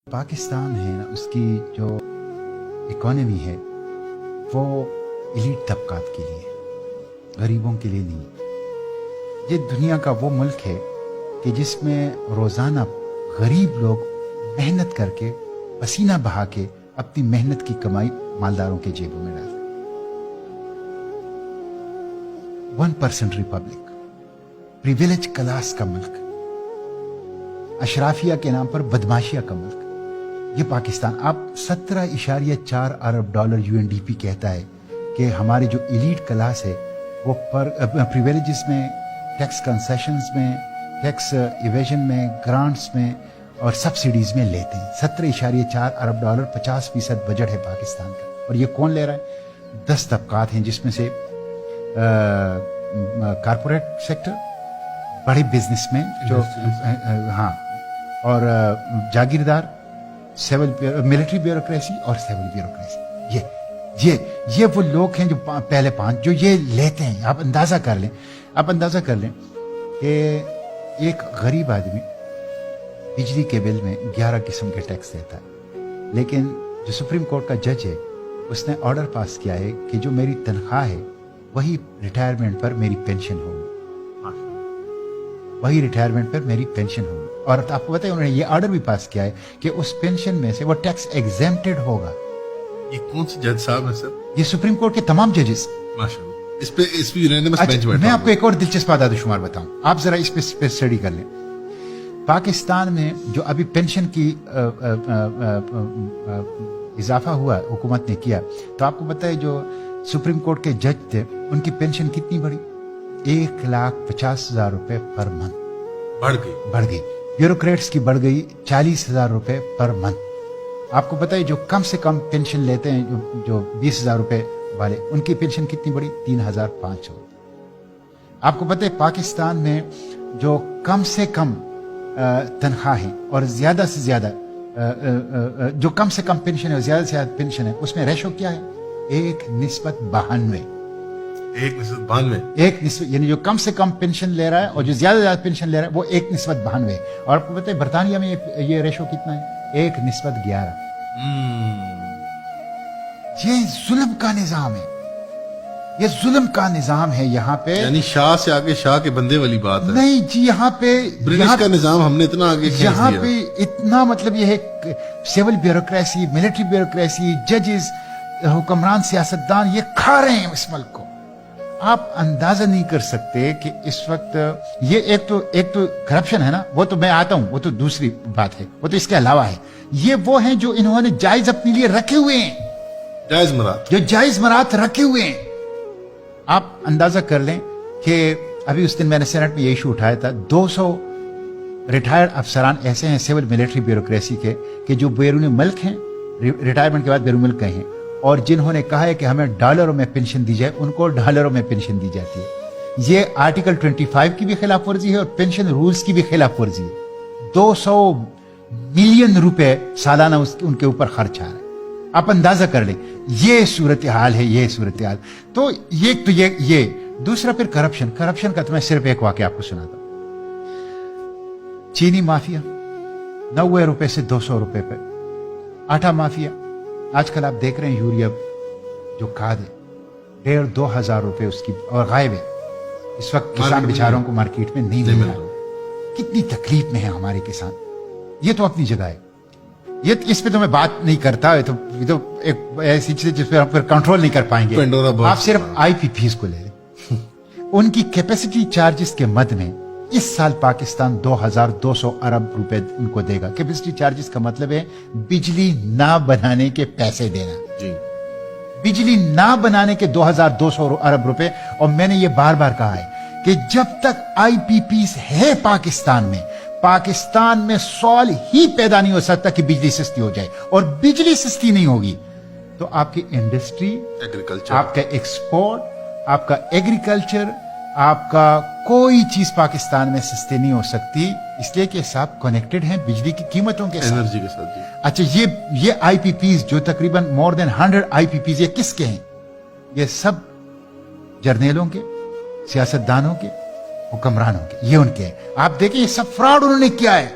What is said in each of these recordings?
पाकिस्तान है ना, उसकी जो इकोनॉमी है वो एलीट तबकात के लिए, गरीबों के लिए नहीं। ये दुनिया का वो मुल्क है कि जिसमें रोज़ाना गरीब लोग मेहनत करके पसीना बहा के अपनी मेहनत की कमाई मालदारों के जेबों में डालते। 1% रिपब्लिक, प्रिविलेज क्लास का मुल्क, अशराफिया के नाम पर बदमाशिया का मुल्क ये पाकिस्तान। आप 17.4 अरब डॉलर यूएनडीपी कहता है कि हमारी जो एलीट क्लास है वो पर प्रिविलेजेस में, टैक्स कंसेशंस में, टैक्स इवेजन में, ग्रांट्स में और सब्सिडीज में लेते हैं। 17.4 अरब डॉलर, 50% बजट है पाकिस्तान का। और ये कौन ले रहा है? 10 तबकात हैं, जिसमें से कारपोरेट सेक्टर, बड़े बिजनेसमैन जो हाँ, और जागीरदार, सिविल मिलिट्री ब्यूरोक्रेसी और सिविल ब्यूरोक्रेसी। ये वो लोग हैं जो पहले 5 जो ये लेते हैं। आप अंदाजा कर लें कि एक गरीब आदमी बिजली के बिल में 11 किस्म के टैक्स देता है, लेकिन जो सुप्रीम कोर्ट का जज है उसने ऑर्डर पास किया है कि जो मेरी तनख्वाह है वही रिटायरमेंट पर मेरी पेंशन होगी, वही रिटायरमेंट पर मेरी पेंशन होगी। और आपको बताइए उन्होंने ये ऑर्डर भी पास किया है कि उस पेंशन में से वो टैक्स एग्जेम्प्टेड होगा। ये कौन से जज साहब है सर? ये सुप्रीम कोर्ट के तमाम जजेस। माशाअल्लाह। इस पे यूनानिमस बेंच बैठा। मैं आपको एक और दिलचस्प आदादशुमार बताऊं, आप जरा इस पे स्टडी कर लें। पाकिस्तान में जो अभी पेंशन की इजाफा हुआ हुकूमत ने किया, तो आपको पता है जो सुप्रीम कोर्ट के जज थे उनकी पेंशन कितनी बढ़ी? 1,50,000 रुपए पर मंथ बढ़ गई। ब्यूरोक्रेट्स की बढ़ गई 40,000 रुपए पर मंथ। आपको पता है जो कम से कम पेंशन लेते हैं, जो 20,000 रुपए वाले, उनकी पेंशन कितनी बढ़ी? 3,500। आपको पता है पाकिस्तान में जो कम से कम तनख्वाह है और ज्यादा से ज्यादा जो कम से कम पेंशन है और ज्यादा से ज्यादा पेंशन है, उसमें रेशो क्या है? 1:92। 1:92 यानी जो कम से कम पेंशन ले रहा है और जो ज्यादा से ज्यादा पेंशन ले रहा है वो 1:92। और आपको पता है बरतानिया में ये रेशो कितना है? 1:11। ये जुल्म का निजाम है, ये जुल्म का निजाम है यहाँ पे। यानी शाह से आगे शाह के बंदे वाली बात है। नहीं जी, यहाँ पे ब्रिटिश का निजाम हमने इतना आगे खींच यहाँ दिया। पे इतना मतलब ये है सिविल ब्यूरोक्रेसी, मिलिट्री ब्यूरोक्रेसी, जजेस, हुक्मरान, सियासतदान ये खा रहे हैं इस मुल्क को। आप अंदाजा नहीं कर सकते कि इस वक्त ये एक तो करप्शन है ना, वो तो मैं आता हूं, वो तो दूसरी बात है, वो तो इसके अलावा है। ये वो हैं जो इन्होंने जायज अपने लिए रखे हुए हैं, जायज मरात रखे हुए हैं। आप अंदाजा कर लें कि अभी उस दिन मैंने सेनेट में ये इशू उठाया था, 200 रिटायर्ड अफसरान ऐसे हैं सिविल मिलिट्री ब्यूरोक्रेसी के कि जो बैरून मुल्क हैं, रिटायरमेंट के बाद बैरून मुल्क गए हैं, और जिन्होंने कहा है कि हमें डॉलरों में पेंशन दी जाए, उनको डॉलरों में पेंशन दी जाती है। ये आर्टिकल 25 की भी खिलाफ वर्जी है और पेंशन रूल्स की भी खिलाफ वर्जी है। 200 मिलियन रुपए सालाना उनके ऊपर खर्च आ रहा है। आप अंदाजा कर लें, ये सूरत हाल है, ये सूरत हाल। तो ये दूसरा फिर करप्शन का तो मैं सिर्फ एक वाकया आपको सुनाता हूं। चीनी माफिया 90 रुपए से 200 रुपए पे, आटा माफिया, आजकल आप देख रहे हैं यूरिया जो खाद है 1,500-2 हजार रुपए उसकी, और गायब है इस वक्त। किसान बेचारों को मार्केट में नहीं मिल रहा। कितनी तकलीफ में है हमारे किसान। ये तो अपनी जगह है, ये इस पे तो मैं बात नहीं करता है, तो एक ऐसी चीज जिस पे आप कंट्रोल नहीं कर पाएंगे। आप सिर्फ आईपीपीज को ले लें। उनकी कैपेसिटी चार्जेस के मद में इस साल पाकिस्तान 2,200 अरब रुपए उनको देगा। कैपेसिटी चार्जेस का मतलब है बिजली ना बनाने के पैसे देना जी। बिजली ना बनाने के 2,200 अरब रुपए। और मैंने ये बार बार कहा है कि जब तक आईपीपीज है पाकिस्तान में सवाल ही पैदा नहीं हो सकता कि बिजली सस्ती हो जाए। और बिजली सस्ती नहीं होगी तो आपकी इंडस्ट्री, एग्रीकल्चर, आपका एक्सपोर्ट, आपका एग्रीकल्चर, आपका कोई चीज पाकिस्तान में सस्ती नहीं हो सकती, इसलिए कि सब कनेक्टेड हैं बिजली की कीमतों के साथ, एनर्जी के साथ जी। अच्छा, ये आईपीपीज जो तकरीबन मोर देन 100 आईपीपीज, ये किसके हैं? ये सब जर्नेलों के, सियासतदानों के, हुक्मरानों के, ये उनके हैं। आप देखिए ये सब फ्रॉड उन्होंने किया है,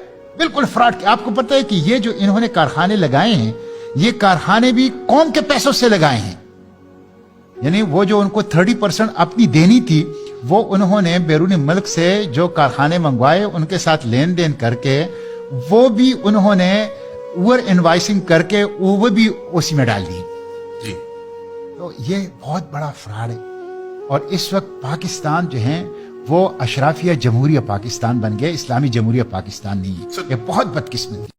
بالکل فراڈ. آپ کو پتہ ہے کہ یہ جو انہوں نے کارخانے لگائے ہیں یہ کارخانے بھی قوم کے پیسوں سے لگائے ہیں. یعنی وہ جو ان کو 30% اپنی دینی تھی وہ انہوں نے بیرونی ملک سے جو کارخانے منگوائے ان کے ساتھ لین دین کر کے وہ بھی انہوں نے اوور انوائسنگ کر کے وہ بھی اسی میں ڈال دی. جی تو یہ بہت بڑا فراڈ ہے. اور اس وقت پاکستان جو ہیں وہ اشرافیہ جمہوریہ پاکستان بن گئے, اسلامی جمہوریہ پاکستان نہیں ہے. یہ بہت بدقسمتی.